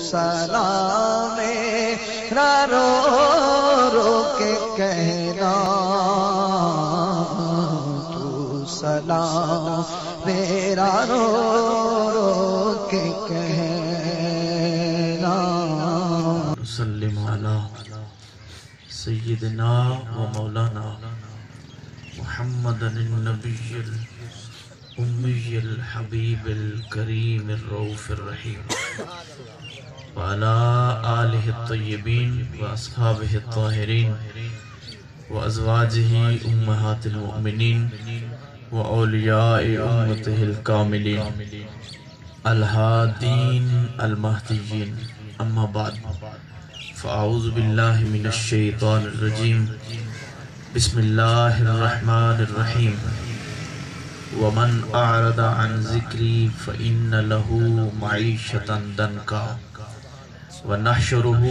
سلام میرا رو رو کے کہنا، تو سلام میرا رو رو کے کہنا۔ سلم علی سیدنا و مولانا محمد النبی الأمی الحبیب الکریم الرؤوف الرحیم وعلى آلہ الطیبین واصحابہ الطاہرین وازواجہ امہات المؤمنین واولیاء امتہ الکاملین الہادین المہدیین، اما بعد فاعوذ باللہ من الشیطان الرجیم، بسم اللہ الرحمن الرحیم۔ ومن اعرض عن ذکری فإن له معیشة ضنکا ونحشره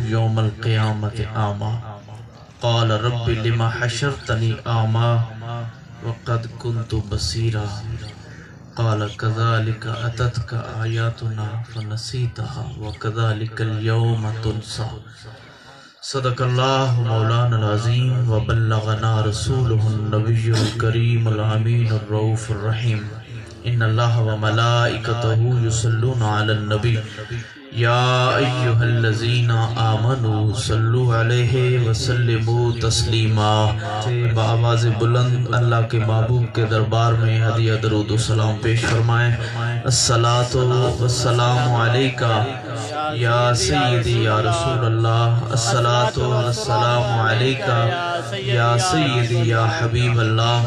یوم القیامة اعمی قال رب لما حشرتنی اعمی وقد كنت بصیرا قال كذلك أتتك آياتنا فنسيتها وكذلك اليوم تنسى۔ صدق اللہ مولانا العظیم وبلغنا رسوله النبی الکریم الامین الرؤوف الرحیم۔ ان اللہ وملائکتہ یصلون علی النبی یا ایہا الذین آمنوا صلوا علیہ وسلموا تسلیما۔ بآواز بلند اللہ کے محبوب کے دربار میں ہدیہ درود و سلام پیش فرمائیں۔ الصلاۃ والسلام علیکہ یا سیدی یا رسول اللہ، الصلاۃ والسلام علیکہ یا سیدی یا حبیب اللہ،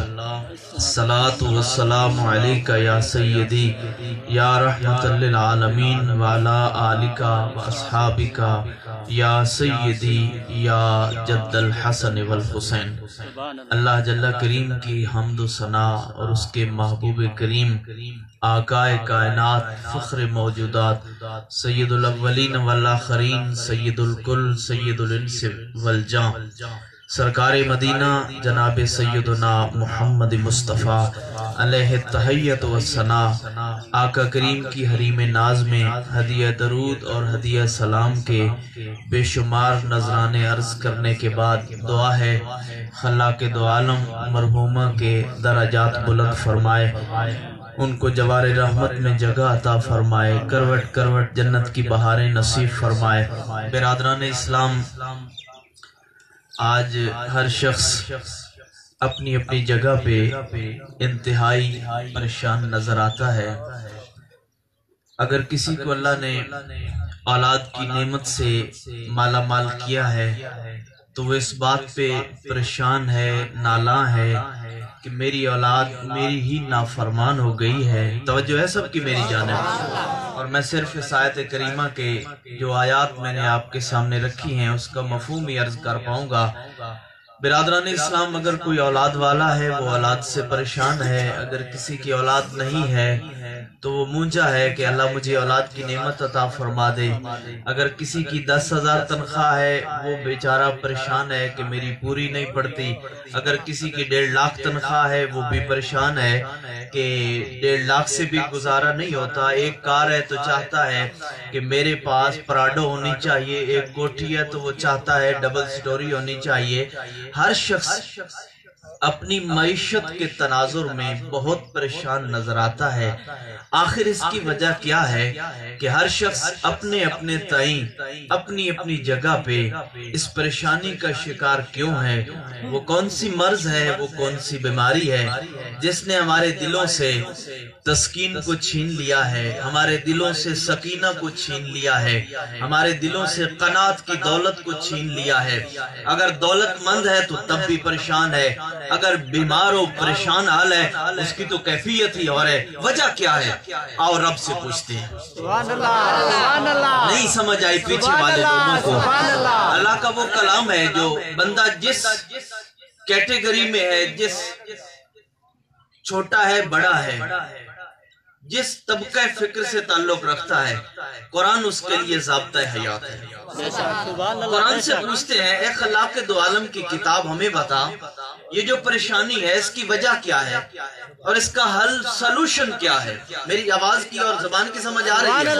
الصلاۃ والسلام علیکہ یا سیدی یا رحمت للعالمین وعلی آلکہ واصحابکہ یا سیدی یا جد الحسن والحسین۔ اللہ جل کریم کی حمد و ثناء اور اس کے محبوب کریم آقا کائنات فخر موجودات سید الاولین والآخرین سید الکل سید الانس والجان سرکار مدینہ جناب سیدنا محمد مصطفیٰ علیہ التحیت والثناء آقا کریم کی حریم ناز میں ہدیہ درود اور ہدیہ سلام کے بے شمار نذرانے عرض کرنے کے بعد دعا ہے خلاق دو عالم مرحومہ کے درجات بلند فرمائے، ان کو جوار رحمت میں جگہ عطا فرمائے، کروٹ کروٹ جنت کی بہاریں نصیب فرمائے۔ برادران اسلام، آج ہر شخص اپنی اپنی جگہ پہ انتہائی پریشان نظر آتا ہے۔ اگر کسی کو اللہ نے اولاد کی نعمت سے مالا مال کیا ہے تو وہ اس بات پہ پریشان ہے، نالاں ہے کہ میری اولاد میری ہی نافرمان ہو گئی ہے۔ توجہ ہے سب کی میری جانب، اور میں صرف اس آیت کریمہ کے جو آیات میں نے آپ کے سامنے رکھی ہیں اس کا مفہوم ہی عرض کر پاؤں گا۔ برادران اسلام، اگر کوئی اولاد والا ہے وہ اولاد سے پریشان ہے، اگر کسی کی اولاد نہیں ہے تو وہ مونجا ہے کہ اللہ مجھے اولاد کی نعمت عطا فرما دے۔ اگر کسی کی 10,000 تنخواہ ہے وہ بیچارہ پریشان ہے کہ میری پوری نہیں پڑتی۔ اگر کسی کی 1.5 لاکھ تنخواہ ہے وہ بھی پریشان ہے کہ 1.5 لاکھ سے بھی گزارا نہیں ہوتا۔ ایک کار ہے تو چاہتا ہے کہ میرے پاس پراڈو ہونی چاہیے، ایک کوٹھی ہے تو وہ چاہتا ہے ڈبل سٹوری ہونی چاہیے۔ ہر شخص اپنی معیشت کے تناظر میں بہت پریشان نظر آتا ہے۔ آخر اس کی وجہ کیا ہے کہ ہر شخص اپنے اپنے تئیں اپنی اپنی جگہ پہ اس پریشانی کا شکار کیوں ہے؟ وہ کون سی مرض ہے، وہ کون سی بیماری ہے جس نے ہمارے دلوں سے تسکین کو چھین لیا ہے، ہمارے دلوں سے سکینہ کو چھین لیا ہے، ہمارے دلوں سے قناعت کی دولت کو چھین لیا ہے۔ اگر دولت مند ہے تو تب بھی پریشان ہے، اگر بیمار و پریشان حال ہے اس کی تو کیفیت ہی اور ہے۔ وجہ کیا ہے؟ آؤ رب سے پوچھتے ہیں۔ نہیں سمجھ آئی پیچھے والے لوگوں کو؟ اللہ کا وہ کلام ہے جو بندہ جس کیٹیگری میں ہے، جس چھوٹا ہے بڑا ہے، جس طبقہ فکر سے تعلق رکھتا ہے، قرآن اس کے لیے ضابطہ حیات ہے۔ قرآن سے پوچھتے ہیں اے خلاق دو عالم کی کتاب ہمیں بتا، یہ جو پریشانی ہے اس کی وجہ کیا ہے اور اس کا حل سلوشن کیا ہے؟ میری آواز کی اور زبان کی سمجھ آ رہی ہے؟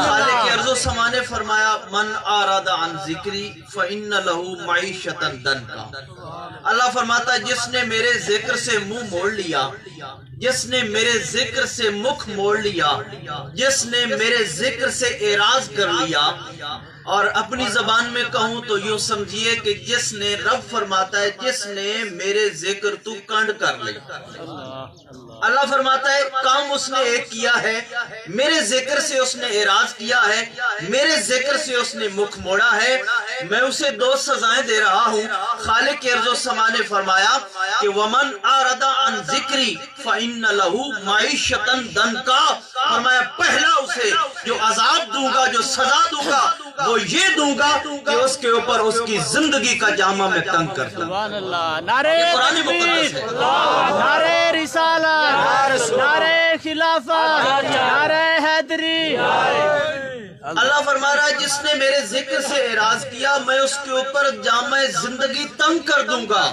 خالق ارض و السما نے فرمایا من آراد عن ذکری فإن له معیشتا ضنکا۔ اللہ فرماتا ہے جس نے میرے ذکر سے منہ موڑ لیا، جس نے میرے ذکر سے مکھ موڑ لیا، جس نے میرے ذکر سے اعراض کر لیا، اور اپنی زبان میں کہوں تو یوں سمجھیے کہ جس نے، رب فرماتا ہے جس نے میرے ذکر تو کنڈ کر لی۔ اللہ فرماتا ہے کام اس نے ایک کیا ہے، میرے ذکر سے اس نے اعراض کیا ہے، میرے ذکر سے اس نے مکھ موڑا ہے، میں اسے دو سزائیں دے رہا ہوں۔ خالق ارض و سما نے فرمایا کہ ومن اعرض عن ذکری فإن له معیشتا ضنکا، فرمایا پہلا اسے جو عذاب دوں گا، جو سزا دوں گا، وہ یہ دوں گا کہ اس کے اوپر اس کی زندگی کا جامہ میں تنگ کر دوں۔ سبحان اللہ، نعرہ قرآن مقدس تکبیر، ہے۔ نعرہ رسالت، نعرہ خلافت، نعرہ حیدری۔ اللہ فرما رہا ہے جس نے میرے ذکر سے اعراض کیا میں اس کے اوپر جامع زندگی تنگ کر دوں گا۔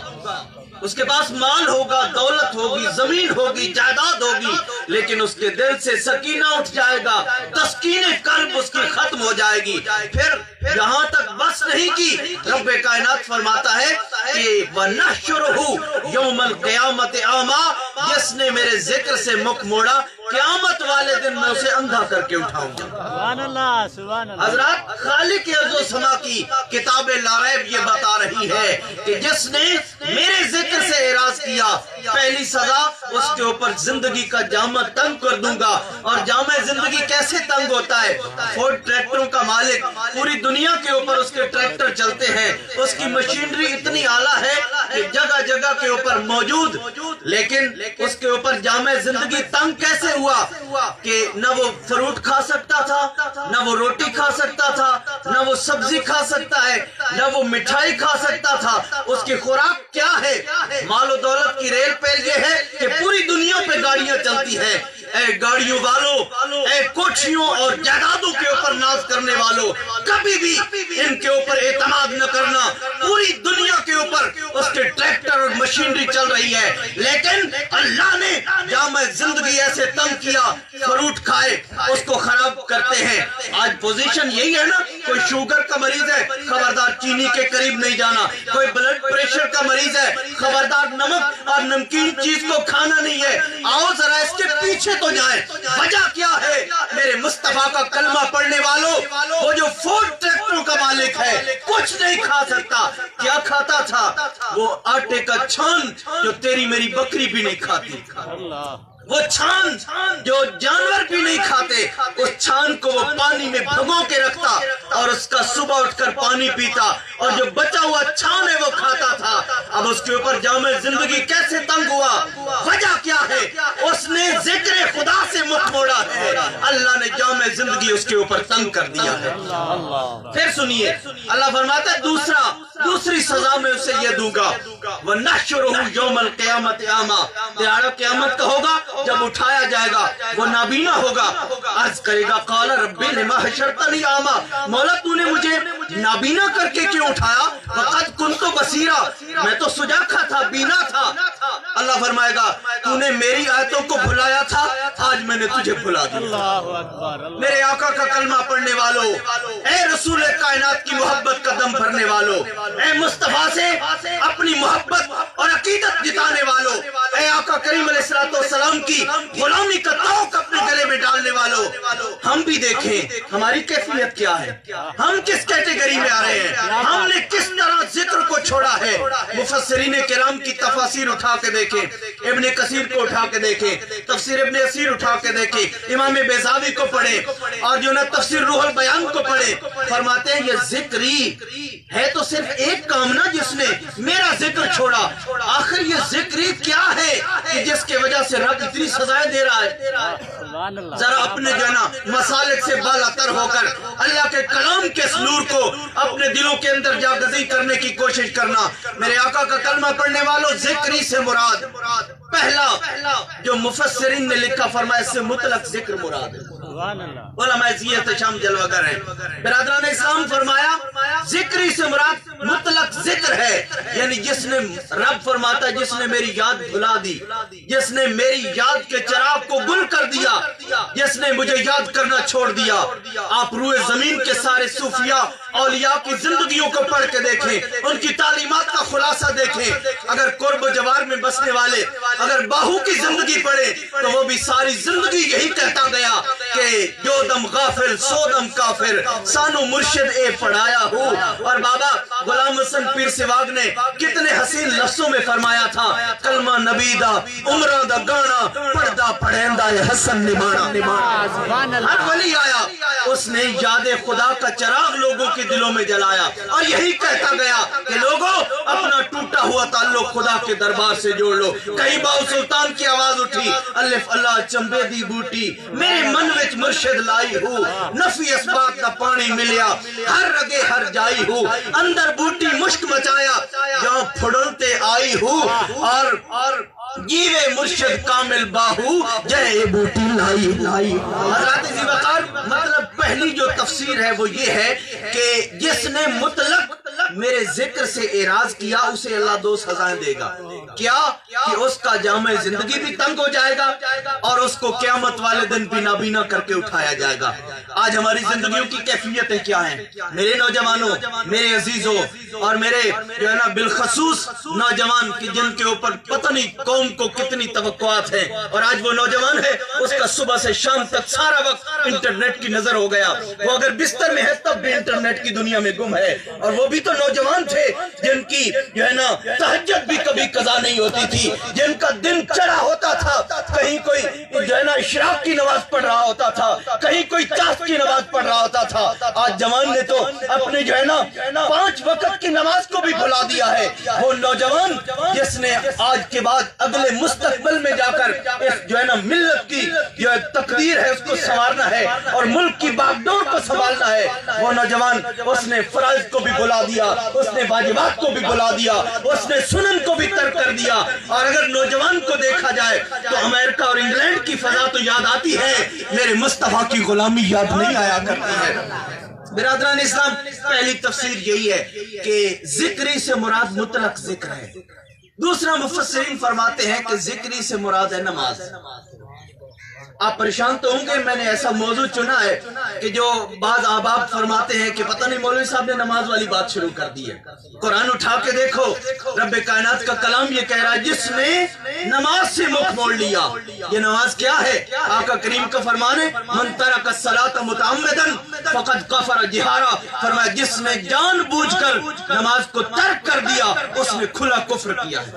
اس کے پاس مال ہوگا، دولت ہوگی، زمین ہوگی، جائیداد ہوگی، لیکن اس کے دل سے سکینہ اٹھ جائے گا، تسکین قلب اس کی ختم ہو جائے گی۔ پھر یہاں تک بس نہیں کی، رب کائنات فرماتا ہے کہ وَنَحْشُرُهُ يَوْمَ الْقِيَامَةِ أَعْمَى، جس نے میرے ذکر سے مکھ موڑا قیامت والے دن میں اسے اندھا کر کے اٹھاؤں گا۔ سبحان اللہ، سبحان اللہ۔ حضرات خالق ارض و سما کی کتاب لا ریب یہ بتا رہی ہے کہ جس نے میرے ذکر سے اعراض کیا پہلی سزا اس کے اوپر زندگی کا جامع تنگ کر دوں گا۔ اور جامع زندگی کیسے تنگ ہوتا ہے؟ فورڈ ٹریکٹروں کا مالک، پوری دنیا کے اوپر اس کے ٹریکٹر چلتے ہیں، اس کی مشینری اتنی اعلیٰ ہے کہ جگہ جگہ کے اوپر موجود، لیکن اس کے اوپر جامع زندگی تنگ کیسے ہوا کہ نہ وہ فروٹ کھا سکتا تھا، نہ وہ روٹی کھا سکتا تھا، نہ وہ سبزی کھا سکتا ہے، نہ وہ مٹھائی کھا سکتا تھا۔ اس کی خوراک کیا ہے؟ مال و دولت کی ریل پہ یہ ہے کہ پوری دنیا پہ گاڑیاں چلتی ہیں۔ اے گاڑیوں والوں، اے کوٹھیوں اور جائیدادوں کے اوپر ناز کرنے والوں، کبھی بھی ان کے اوپر اعتماد نہ کرنا۔ پوری دنیا کے اوپر اس کے ٹریکٹر اور مشینری چل رہی ہے، لیکن اللہ نے جامع زندگی ایسے تنگ کیا، فروٹ کھائے اس کو خراب کرتے ہیں۔ آج پوزیشن یہی ہے نا، کوئی شوگر کا مریض ہے خبردار چینی کے قریب نہیں جانا، کوئی بلڈ پریشر کا مریض ہے خبردار نمک اور نمکین چیز کو کھانا نہیں ہے۔ آؤ ذرا اس کے پیچھے تو جائیں، وجہ کیا ہے؟ میرے مصطفیٰ کا کلمہ پڑھنے والوں، وہ جو فورڈ ٹریکٹروں کا مالک ہے کچھ نہیں کھا سکتا، کیا کھاتا تھا؟ وہ آٹے کا چھان جو تیری میری بکری بھی نہیں کھاتی، وہ چھان جو جانور بھی نہیں کھاتے، اس چھان کو وہ پانی میں بھگو کے رکھتا اور اس کا صبح اٹھ کر پانی پیتا، اور جو بچا ہوا چھان ہے وہ کھاتا تھا۔ اب اس کے اوپر جامع زندگی کیسے تنگ ہوا؟ وجہ کیا ہے؟ اس نے ذکر خدا سے مکھ موڑا ہے، اللہ نے جامع زندگی اس کے اوپر تنگ کر دیا ہے۔ پھر سنیے اللہ فرماتا ہے دوسری سزا میں اسے یہ دوں گا، وَنَحْشُرُهُ يَوْمَ الْقِيَامَةِ أَعْمَى، دیہڑہ قیامت کا ہوگا جب اٹھایا جائے گا وہ نابینا ہوگا، عرض کرے گا قال رب لما حشرتنی اعمی، مولا تو نے مجھے نابینا کر کے کیوں اٹھایا؟ وقد كنت بصیرا، میں تو سجاکھا تھا، بینا تھا۔ اللہ فرمائے گا تو نے میری آیتوں کو بھلایا تھا، آج میں نے تجھے بھلا دیا۔ میرے آقا کا کلمہ پڑھنے والوں، اے رسول کائنات کی محبت کا دم بھرنے والوں، اے مصطفیٰ سے اپنی محبت اور عقیدت جتانے والوں، اے آقا کریم علیہ السلام کی غلامی کا توق اپنے گلے میں ڈالنے والوں، ہم بھی دیکھیں ہماری کیفیت کیا ہے، ہم کس کیٹیگری میں آ رہے ہیں، ہم نے کس طرح ذکر کو چھوڑا ہے۔ مفسرین کرام کی تفاسیر اٹھا کے دیکھیں، ابن کثیر کو اٹھا کے دیکھیں، تفسیر ابن اسیر اٹھا کے دیکھیں، امام بیضاوی کو پڑھیں، اور جو نا تفسیر روح البیان کو پڑھیں، فرماتے ہیں یہ ذکری ہے تو صرف ایک کام نا جس نے میرا ذکر چھوڑا، آخر یہ ذکری کیا ہے کہ جس کے وجہ سے رب اتنی سزائیں دے رہا ہے؟ ذرا اپنے جو نا مسالک سے بالا تر ہو کر اللہ کے کلام کے سلور کو اپنے دلوں کے اندر جاگزی کرنے کی کوشش کرنا۔ میرے آقا کا کلمہ پڑھنے والوں، ذکری سے مراد پہلا جو مفسرین نے لکھا، فرمایا اس سے مطلق ذکر مراد ہے۔ علماء زیت شام جلوگر ہیں، برادران اسلام، فرمایا ذکری سے مراد مطلق ذکر ہے، یعنی جس نے رب فرماتا ہے جس نے میری یاد بھلا دی، جس نے میری یاد کے چراغ کو گل کر دیا، جس نے مجھے یاد کرنا چھوڑ دیا۔ آپ روئے زمین کے سارے صوفیاء اولیاء کی زندگیوں کو پڑھ کے دیکھیں، ان کی تعلیمات کا خلاصہ دیکھیں۔ اگر قرب و جوار میں بسنے والے اگر باہو کی زندگی پڑھے تو وہ بھی ساری زندگی یہی کہتا گیا کہ جو دم غافل سو دم کافر، سانو مرشد اے پڑھایا ہو۔ اور بابا غلام حسن پیر سواگ نے کتنے حسین لفظوں میں فرمایا تھا، کلمہ نبی دا عمرہ دا گانا پڑھدا پڑھیندا ہے حسن نمانا۔ ہر ولی آیا اس نے یاد خدا کا چراغ لوگوں کے دلوں میں جلایا اور یہی کہتا گیا کہ لوگوں اپنا ٹوٹا ہوا تعلق خدا کے دربار سے جوڑ لو۔ کہیں باؤ سلطان کی آواز اٹھی، الف اللہ چمبے دی بوٹی میرے من وچ مرشد لائی ہو، نفی اسباب دا پانی ملیا ہر رگے ہر جائی ہو، اندر بوٹی مشک مچایا جہاں پھڑلتے آئی ہو، اور جیوے مرشد کامل باہو جے بوٹی لائی۔ حضرات ذی وقار مطلب پہلی جو تفسیر ہے وہ یہ ہے کہ جس نے مطلق میرے ذکر سے اعراض کیا اسے اللہ دو سزائیں دے گا۔ کیا کہ اس کا جامع زندگی بھی تنگ ہو جائے گا اور اس کو قیامت والے دن بھی نابینا کر کے اٹھایا جائے گا۔ آج ہماری زندگیوں کی کیفیتیں کیا ہیں میرے نوجوانوں، میرے عزیزوں اور میرے جو ہے نا بالخصوص نوجوان کی جن کے اوپر پتہ نہیں قوم کو کتنی توقعات ہیں، اور آج وہ نوجوان ہے اس کا صبح سے شام تک سارا وقت انٹرنیٹ کی نظر ہو گیا، وہ اگر بستر میں ہے تب بھی انٹرنیٹ کی دنیا میں گم ہے۔ اور وہ بھی تو نوجوان تھے جن کی جو ہے نا تہجد بھی کبھی قضا نہیں ہوتی تھی، جن کا دن چڑھا ہوتا تھا، کہیں کوئی جو ہے نا اشراق کی نماز پڑھ رہا ہوتا تھا، کہیں کوئی چاس کی نماز پڑھ رہا ہوتا تھا۔ آج جوان نے تو اپنے جو ہے نا 5 وقت کی نماز کو بھی بھلا دیا ہے۔ وہ نوجوان جس نے آج کے بعد اگلے مستقبل میں جا کر اس جو ہے نا ملت کی جو تقدیر ہے اس کو سنوارنا ہے اور ملک کی باغڈور کو سنبھالنا ہے، وہ نوجوان اس نے فرائض کو بھی بھلا دیا، اس نے واجبات کو بھی بھلا دیا، اس نے سنن کو بھی ترک کر دیا۔ اور اگر نوجوان کو دیکھا جائے تو امریکہ اور انگلینڈ کی فضا تو یاد آتی ہے، میرے مصطفیٰ کی غلامی یاد نہیں آیا کرتی ہے۔ برادران اسلام پہلی تفسیر یہی ہے کہ ذکری سے مراد مطلق ذکر ہے۔ دوسرا مفسرین فرماتے ہیں کہ ذکری سے مراد ہے نماز۔ آپ پریشان تو ہوں گے، میں نے ایسا موضوع چنا ہے کہ جو بعض احباب فرماتے ہیں کہ پتہ نہیں مولوی صاحب نے نماز والی بات شروع کر دی ہے۔ قرآن اٹھا کے دیکھو، رب کائنات کا کلام یہ کہہ رہا ہے جس نے نماز سے منہ موڑ لیا۔ یہ نماز کیا ہے؟ آقا کریم کا فرمان ہے من ترک الصلاۃ متعمدا فقد کفر جہارا، فرمایا جس نے جان بوجھ کر نماز کو ترک کر دیا اس نے کھلا کفر کیا ہے۔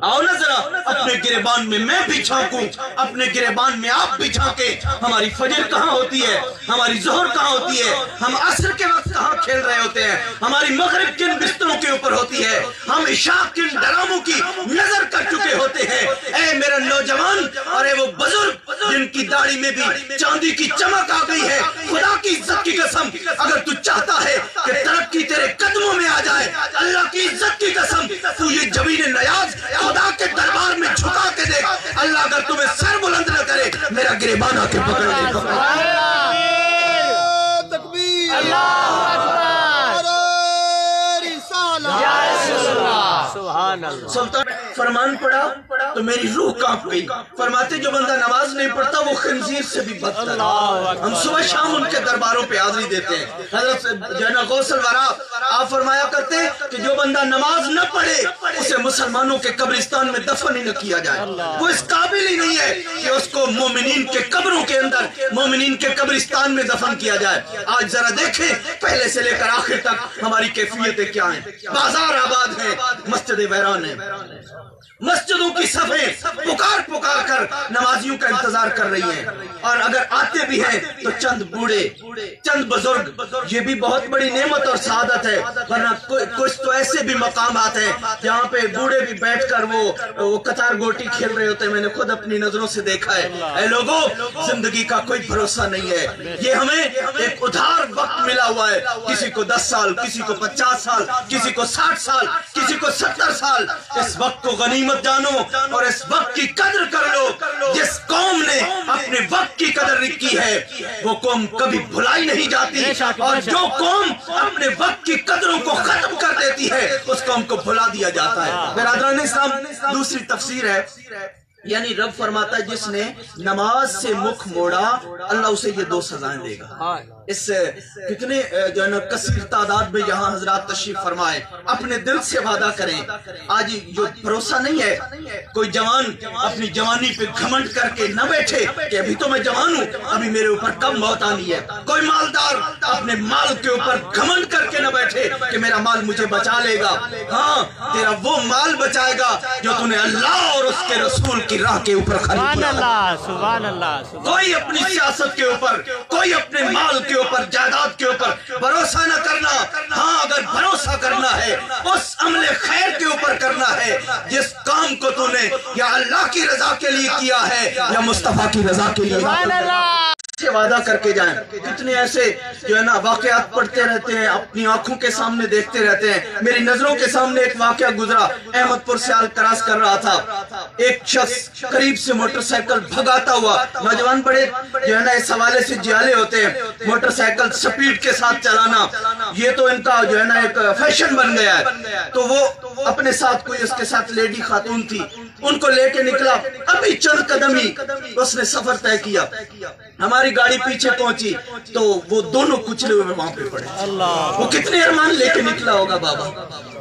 آؤ نا ذرا اپنے گریبان میں بھی جھانکوں، اپنے گریبان میں آپ بھی جھانکے، ہماری فجر کہاں ہوتی ہے، ہماری ظہر کہاں ہوتی ہے، ہم عصر کے وقت کہاں کھیل رہے ہوتے ہیں، ہماری مغرب کن بستروں کے اوپر ہوتی ہے، ہم عشاء کن ڈراموں کی نظر کر چکے ہوتے ہیں۔ اے میرا نوجوان اور اے وہ بزرگ جن کی داڑھی میں بھی چاندی کی چمک آ گئی ہے، خدا کی عزت کی قسم اگر تو چاہتا ہے کہ ترقی تیرے قدموں میں آ جائے، اللہ کی عزت کی قسم تو یہ جبین نیاز خدا کے دربار میں جھکا کے دیکھ، اللہ اگر تمہیں سر بلند نہ کرے میرا گریبان آ کے پکڑ لے گا۔ تکبیر، اللہ اکبر، سبحان اللہ۔ سلطان فرمان پڑا تو میری روح کانپ گئی، فرماتے جو بندہ نماز نہیں پڑھتا وہ خنزیر سے بھی بدتر ہے۔ ہم صبح شام ان کے درباروں پہ حاضری دیتے ہیں۔ حضرت جنہ غوث الورا آپ فرمایا کرتے کہ جو بندہ نماز نہ پڑھے اسے مسلمانوں کے قبرستان میں دفن ہی نہ کیا جائے، وہ اس قابل ہی نہیں ہے کہ اس کو مومنین کے قبروں کے اندر، مومنین کے قبرستان میں دفن کیا جائے۔ آج ذرا دیکھیں پہلے سے لے کر آخر تک ہماری کیفیتیں کیا ہیں۔ بازار آباد ہیں، مسجد ویران ہیں، مسجدوں کی صفیں پکار پکار کر نمازیوں کا انتظار کر رہی ہیں، اور اگر آتے بھی ہیں تو چند بوڑھے چند بزرگ، یہ بھی بہت بڑی نعمت اور سعادت ہے، ورنہ کچھ تو ایسے بھی مقامات ہیں جہاں پہ بوڑھے بھی بیٹھ کر وہ قطار گوٹی کھیل رہے ہوتے ہیں، میں نے خود اپنی نظروں سے دیکھا ہے۔ اے لوگوں، زندگی کا کوئی بھروسہ نہیں ہے، یہ ہمیں ایک ادھار وقت ملا ہوا ہے، کسی کو 10 سال، کسی کو 50 سال، کسی کو 60 سال، کسی کو 70 سال۔ اس وقت کو غنیمت جانو اور اس وقت کی قدر کر لو۔ جس قوم نے اپنے وقت کی قدر کی ہے وہ قوم کبھی بھلائی نہیں جاتی، اور جو قوم اپنے وقت کی قدروں کو ختم کر دیتی ہے اس قوم کو بھلا دیا جاتا ہے۔ برادران اسلام، دوسری تفسیر ہے، یعنی رب فرماتا ہے جس نے نماز سے مکھ موڑا اللہ اسے یہ 2 سزائیں دے گا۔ اس کتنے جو ہے نا کثیر تعداد میں یہاں حضرات تشریف فرمائے، اپنے دل سے وعدہ کریں۔ آج جو بھروسہ نہیں ہے، کوئی جوان اپنی جوانی پہ گھمنڈ کر کے نہ بیٹھے کہ ابھی تو میں جوان ہوں، ابھی میرے اوپر کب موت آنی ہے۔ کوئی مالدار اپنے مال کے اوپر گھمنڈ کر کے نہ بیٹھے کہ میرا مال مجھے بچا لے گا۔ ہاں، تیرا وہ مال بچائے گا جو تو نے اللہ اور اس کے رسول کی راہ کے اوپر خرچ کیا۔ سبحان اللہ۔ کوئی اپنی سیاست کے اوپر، کوئی اپنے مال کے اوپر، جائیداد کے اوپر بھروسہ نہ کرنا۔ ہاں، اگر بھروسہ کرنا ہے اس عمل خیر کے اوپر کرنا ہے جس کام کو تو نے یا اللہ کی رضا کے لیے کیا ہے یا مصطفیٰ کی رضا کے لیے سے وعدہ کر کے جائیں۔ کتنے ایسے جو ہے نا واقعات پڑھتے رہتے ہیں، اپنی آنکھوں کے سامنے دیکھتے رہتے ہیں۔ میری نظروں کے سامنے ایک واقعہ گزرا، احمد پور سے کراس کر رہا تھا، ایک شخص قریب سے موٹر سائیکل بھگاتا ہوا، نوجوان بڑے جو ہے نا اس حوالے سے جیالے ہوتے ہیں، موٹر سائیکل سپیڈ کے ساتھ چلانا یہ تو ان کا جو ہے نا ایک فیشن بن گیا ہے۔ تو وہ اپنے ساتھ کوئی اس کے ساتھ لیڈی خاتون تھی، ان کو لے کے نکلا، ابھی چند قدم ہی اس نے سفر طے کیا، ہماری گاڑی پیچھے پہنچی تو وہ دونوں کچلے ہوئے وہاں پہ پڑے۔ وہ کتنے ارمان لے کے نکلا ہوگا بابا،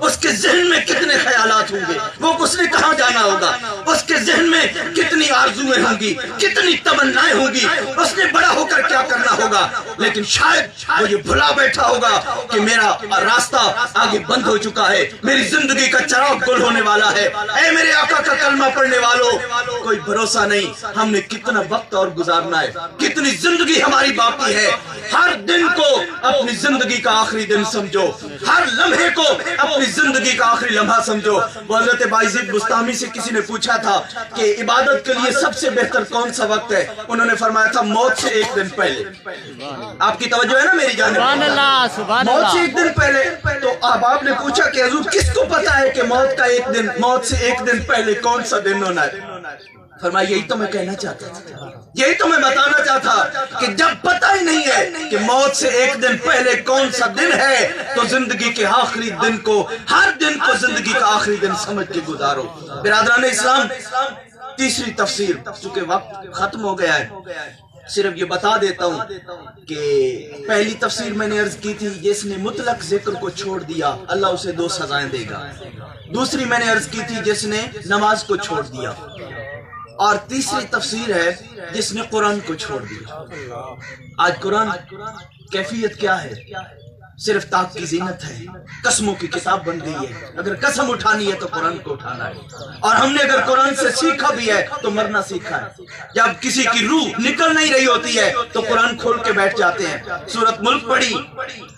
اس کے ذہن میں کتنے خیالات ہوں گے، وہ اس نے کہاں جانا ہوگا، اس کے ذہن میں کتنی آرزویں ہوں گی، کتنی تمنائیں ہوں گی، اس نے بڑا ہو کر کیا کرنا ہوگا۔ لیکن شاید وہ یہ بھلا بیٹھا ہوگا کہ میرا راستہ آگے بند ہو چکا ہے، میری زندگی کا چراغ گل ہونے والا ہے۔ اے میرے آقا کا کلمہ پڑھنے والوں، کوئی بھروسہ نہیں ہم نے کتنا وقت اور گزارنا ہے، کتنی زندگی ہماری باقی ہے۔ ہر دن کو اپنی زندگی کا آخری دن سمجھو، ہر لمحے کو اپنی زندگی کا آخری لمحہ سمجھو۔ وہ حضرت بائزید بستامی سے کسی نے پوچھا تھا کہ عبادت کے لیے سب سے بہتر کون سا وقت ہے، انہوں نے فرمایا تھا موت سے 1 دن پہلے۔ آپ کی توجہ ہے نا میری جانب، موت سے 1 دن پہلے۔ تو احباب نے پوچھا کہ حضور کس کو پتا ہے کہ موت سے 1 دن پہلے کون سا دن ہونا ہے؟ فرمایا یہی تو میں کہنا چاہتا تھا، یہی تو میں بتانا چاہتا کہ جب پتہ ہی نہیں ہے کہ موت سے 1 دن پہلے کون سا دن ہے تو زندگی کے آخری دن کو، ہر دن کو زندگی کا آخری دن سمجھ کے گزارو۔ برادران اسلام، تیسری تفسیر، چونکہ وقت ختم ہو گیا ہے، صرف یہ بتا دیتا ہوں کہ پہلی تفسیر میں نے عرض کی تھی جس نے مطلق ذکر کو چھوڑ دیا اللہ اسے 2 سزائیں دے گا۔ دوسری میں نے عرض کی تھی جس نے نماز کو چھوڑ دیا، اور تیسری تفسیر ہے جس نے قرآن کو چھوڑ دیا۔ آج قرآن کیفیت کیا ہے؟ صرف طاق کی زینت ہے، قسموں کی کتاب بن گئی ہے۔ اگر قسم اٹھانی ہے تو قرآن کو اٹھانا ہے، اور ہم نے اگر قرآن سے سیکھا بھی ہے تو مرنا سیکھا ہے۔ جب کسی کی روح نکل نہیں رہی ہوتی ہے تو قرآن کھول کے بیٹھ جاتے ہیں، سورۃ ملک پڑھی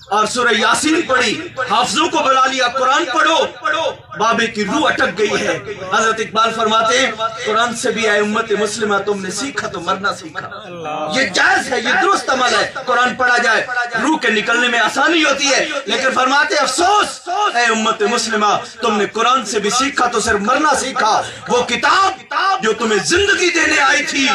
اور سورہ یاسین پڑھی، حافظوں کو بلا لیا قرآن پڑھو، بابے کی روح اٹک گئی ہے۔ حضرت اقبال فرماتے ہیں قرآن سے بھی اے امت مسلمہ تم نے سیکھا تو مرنا سیکھا۔ یہ جائز ہے، یہ درست عمل ہے، قرآن پڑھا جائے، روح کے نکلنے میں آسانی ہوتی ہے، لیکن فرماتے افسوس اے امت مسلمہ تم نے قرآن سے بھی سیکھا تو صرف مرنا سیکھا۔ وہ کتاب جو تمہیں زندگی دینے آئی تھی،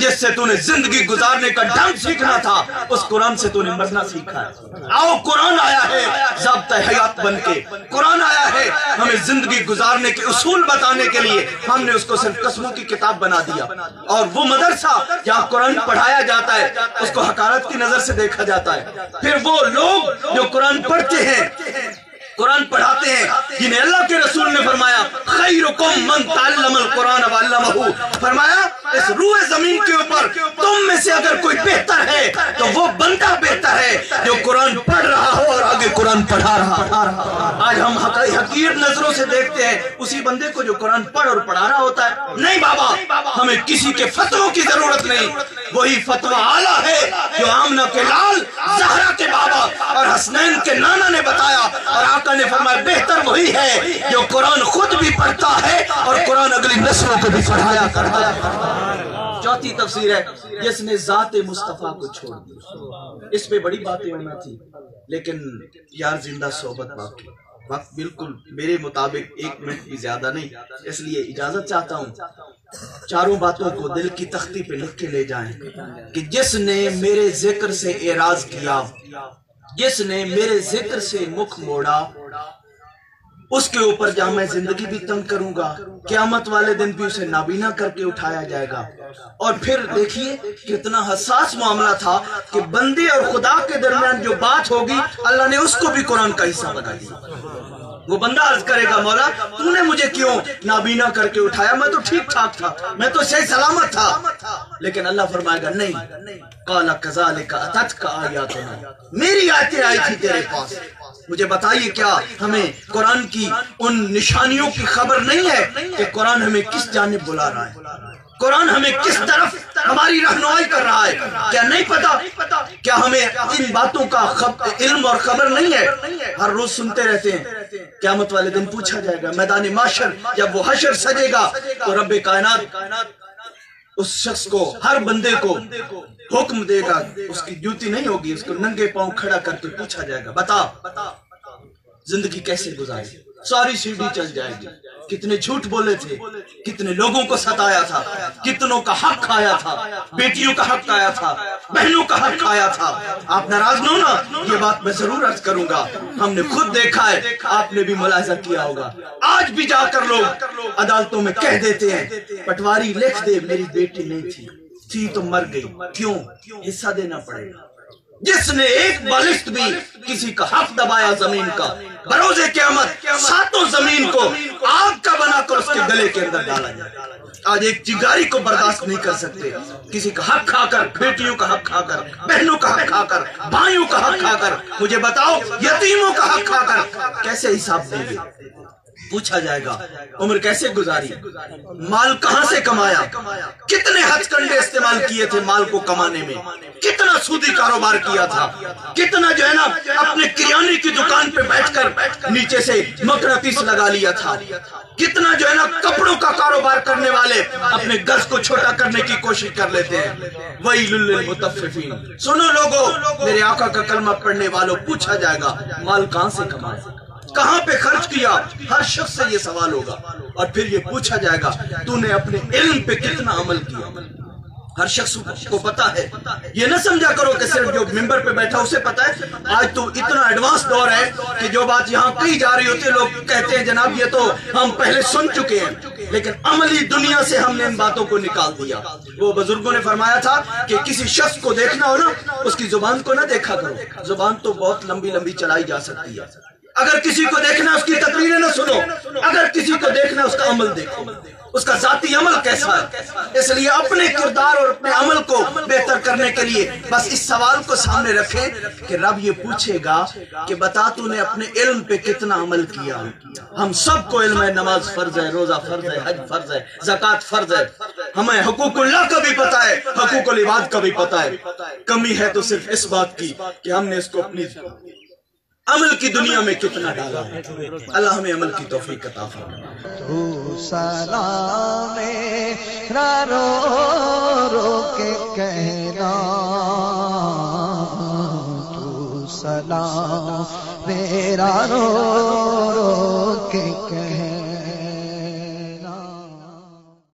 جس سے تو نے زندگی گزارنے کا ڈھنگ سیکھنا تھا، اس قرآن سے تو نے مرنا سیکھا ہے۔ آؤ قرآن آیا ہے ضابطہ حیات بن کے، قرآن آیا ہے ہمیں زندگی گزارنے کے اصول بتانے کے لیے، ہم نے اس کو صرف قسموں کی کتاب بنا دیا۔ اور وہ مدرسہ جہاں قرآن پڑھایا جاتا ہے اس کو حقارت کی نظر سے دیکھا جاتا ہے۔ پھر وہ لوگ جو قرآن پڑھتے ہیں، قرآن پڑھاتے ہیں، جنہیں اللہ کے رسول نے فرمایا خیرکم من تعلم القرآن وعلمہ، فرمایا اس روح زمین کے اوپر تم میں سے اگر کوئی بہتر ہے تو وہ بندہ بہتر ہے جو قرآن پڑھ رہا ہو اور آگے قرآن پڑھا رہا۔ آج ہم حقیر نظروں سے دیکھتے ہیں اسی بندے کو جو قرآن پڑھ اور پڑھا رہا ہوتا ہے۔ نہیں بابا، ہمیں کسی کے فتووں کی ضرورت نہیں، وہی فتوہ اعلیٰ ہے جو آمنہ کے لال، زہرا کے بابا اور حسنین کے نانا نے بتایا، اور آقا نے فرمایا بہتر وہی ہے جو قرآن خود بھی پڑھتا ہے اور قرآن اگلی نسلوں کو بھی پڑھایا کرتا ہے۔ چوتھی تفسیر ہے جس نے ذات مصطفیٰ کو چھوڑ دیا۔ اس پہ بڑی باتیں ہونا تھی لیکن یار زندہ صحبت باقی، وقت بالکل میرے مطابق 1 منٹ بھی زیادہ نہیں، اس لیے اجازت چاہتا ہوں چاروں باتوں کو دل کی تختی پہ لکھ کے لے جائیں کہ جس نے میرے ذکر سے اعراض کیا، جس نے میرے ذکر سے مکھ موڑا، اس کے اوپر جہاں میں زندگی بھی تنگ کروں گا، قیامت والے دن بھی اسے نابینا کر کے اٹھایا جائے گا۔ اور پھر دیکھیے کتنا حساس معاملہ تھا کہ بندے اور خدا کے درمیان جو بات ہوگی اللہ نے اس کو بھی قرآن کا حصہ بنا دیا۔ وہ بندہ عرض کرے گا مولا تو نے مجھے کیوں نابینا کر کے اٹھایا، میں تو ٹھیک ٹھاک تھا، میں تو صحیح سلامت تھا۔ لیکن اللہ فرمائے گا نہیں، قال کذالک اتتک آیاتنا، میری آیتیں آئی تھی تیرے پاس۔ مجھے بتائیے کیا ہمیں قرآن کی ان نشانیوں کی خبر نہیں ہے کہ قرآن ہمیں کس جانب بلا رہا ہے، قرآن ہمیں کس طرف ہماری رہنمائی کر رہا ہے؟ کیا نہیں پتا؟ کیا ہمیں ان باتوں کا علم اور خبر نہیں ہے؟ ہر روز سنتے رہتے ہیں قیامت والے دن پوچھا جائے گا، میدان محشر جب وہ حشر سجے گا تو رب کائنات اس شخص کو، ہر بندے کو حکم دے گا، اس کی جوتی نہیں ہوگی، اس کو ننگے پاؤں کھڑا کر کے پوچھا جائے گا بتا زندگی کیسے گزاری؟ ساری سیڑھی چل جائے گی، کتنے جھوٹ بولے تھے، کتنے لوگوں کو ستایا تھا، کتنوں کا حق کھایا تھا، بیٹیوں کا حق کھایا تھا، بہنوں کا حق کھایا تھا۔ آپ ناراض نہ ہونا، یہ بات میں ضرور عرض کروں گا، ہم نے خود دیکھا ہے، آپ نے بھی ملاحظہ کیا ہوگا۔ آج بھی جا کر لوگ عدالتوں میں کہہ دیتے ہیں پٹواری لکھ دے میری بیٹی نہیں تھی تو مر گئی، کیوں؟ حصہ دینا پڑے گا۔ جس نے ایک بالشت بھی کسی کا حق دبایا زمین کا، بروز قیامت 7 زمین کو آگ کا بنا کر اس کے گلے کے اندر ڈالا جائے۔ آج ایک چنگاری کو برداشت نہیں کر سکتے، کسی کا حق کھا کر، بیٹیوں کا حق کھا کر، بہنوں کا حق کھا کر، بھائیوں کا حق کھا کر، مجھے بتاؤ یتیموں کا حق کھا کر کیسے حساب دیں گے؟ پوچھا جائے گا عمر کیسے گزاری، مال کہاں سے کمایا، کتنے ہتھ کنڈے استعمال کیے تھے مال کو کمانے میں، کتنا سودی کاروبار کیا تھا، کتنا جو ہے نا اپنے کریانے کی دکان پہ بیٹھ کر نیچے سے مقناطیس لگا لیا تھا، کتنا جو ہے نا کپڑوں کا کاروبار کرنے والے اپنے گز کو چھوٹا کرنے کی کوشش کر لیتے ہیں۔ وَيْلٌ لِّلْمُطَفِّفِينَ۔ سنو لوگو، میرے آقا کا کلمہ پڑھنے والوں، پوچھا جائے گا مال کہاں سے کمایا، کہاں پہ خرچ کیا، ہر شخص سے یہ سوال ہوگا۔ اور پھر یہ پوچھا جائے گا تو نے اپنے علم پہ کتنا عمل کیا۔ ہر شخص کو پتا ہے، یہ نہ سمجھا کرو کہ صرف جو ممبر پہ بیٹھا اسے پتا ہے۔ آج تو اتنا ایڈوانس دور ہے کہ جو بات یہاں کہی جا رہی ہوتی ہے لوگ کہتے ہیں جناب یہ تو ہم پہلے سن چکے ہیں، لیکن عملی دنیا سے ہم نے ان باتوں کو نکال دیا۔ وہ بزرگوں نے فرمایا تھا کہ کسی شخص کو دیکھنا ہو نا، اس کی زبان کو نہ دیکھا کرو، زبان تو بہت لمبی لمبی چلائی جا سکتی ہے۔ اگر کسی کو دیکھنا اس کی تقریریں نہ سنو، اگر کسی کو دیکھنا اس کا عمل دیکھو، اس کا ذاتی عمل کیسا ہے۔ اس لیے اپنے کردار اور اپنے عمل کو بہتر کرنے کے لیے بس اس سوال کو سامنے رکھیں کہ رب یہ پوچھے گا کہ بتا تو نے اپنے علم پہ کتنا عمل کیا۔ ہم سب کو علم ہے، نماز فرض ہے، روزہ فرض ہے، حج فرض ہے، زکوٰۃ فرض ہے، ہمیں حقوق اللہ کا بھی پتا ہے، حقوق العباد کا بھی پتا ہے۔ کمی ہے تو صرف اس بات کی کہ ہم نے اس کو اپنی عمل کی دنیا میں کتنا ڈالا ہے۔ اللہ ہمیں عمل کی توفیق عطا فرمائے۔ تو سلام میرا رو رو کے کہنا، تو سلام میرا رو رو